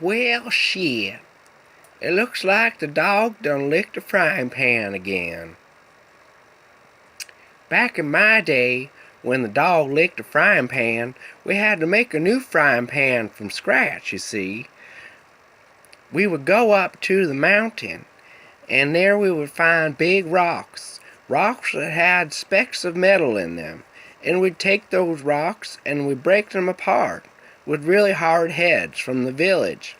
Well, shit. It looks like the dog done licked the frying pan again. Back in my day, when the dog licked the frying pan, we had to make a new frying pan from scratch, you see. We would go up to the mountain, and there we would find big rocks that had specks of metal in them. And we'd take those rocks and we'd break them apart with really hard heads from the village.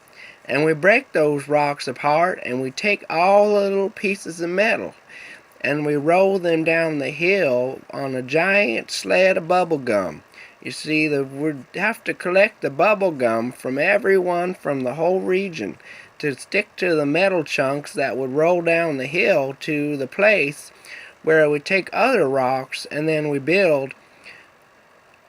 And we break those rocks apart and we take all the little pieces of metal and we roll them down the hill on a giant sled of bubble gum. You see, we'd have to collect the bubble gum from everyone from the whole region to stick to the metal chunks that would roll down the hill to the place where we take other rocks and then we build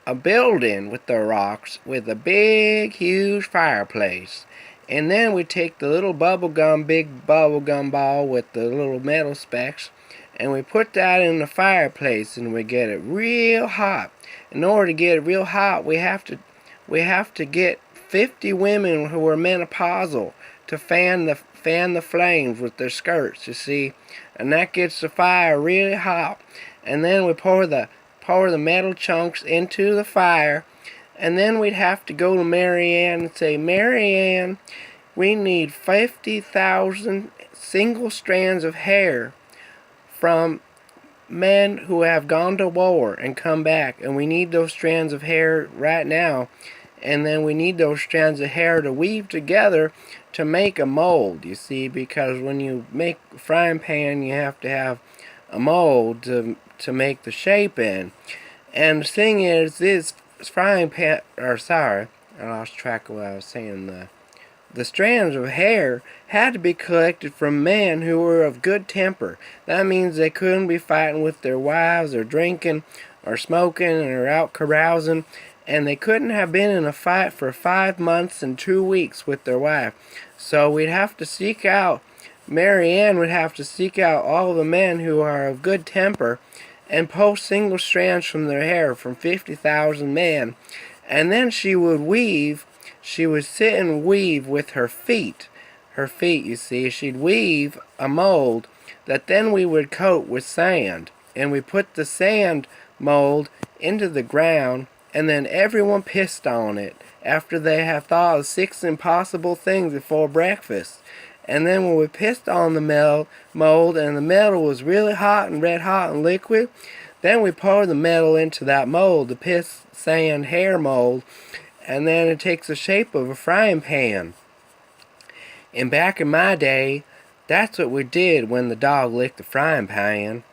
a building with the rocks with a big, huge fireplace. And then we take the little big bubblegum ball with the little metal specks, and we put that in the fireplace, and we get it real hot. In order to get it real hot, we have to get 50 women who are menopausal to fan the flames with their skirts, you see, and that gets the fire really hot. And then we pour the metal chunks into the fire. And then we'd have to go to Mary Ann and say, Mary Ann, we need 50,000 single strands of hair from men who have gone to war and come back. And we need those strands of hair right now. And then we need those strands of hair to weave together to make a mold, you see, because when you make a frying pan, you have to have a mold to make the shape in. And the thing is, this frying pan, I lost track of what I was saying. The strands of hair had to be collected from men who were of good temper. That means they couldn't be fighting with their wives or drinking or smoking or out carousing. And they couldn't have been in a fight for 5 months and 2 weeks with their wife. So we'd have to seek out, Mary Ann would have to seek out all the men who are of good temper and pull single strands from their hair from 50,000 men. And then she would sit and weave with her feet. Her feet, you see, she'd weave a mold that then we would coat with sand. And we put the sand mold into the ground, and then everyone pissed on it after they have thought of 6 impossible things before breakfast. And then when we pissed on the mold and the metal was really hot and red hot and liquid, then we pour the metal into that mold, the piss, sand, hair mold, and then it takes the shape of a frying pan. And back in my day, that's what we did when the dog licked the frying pan.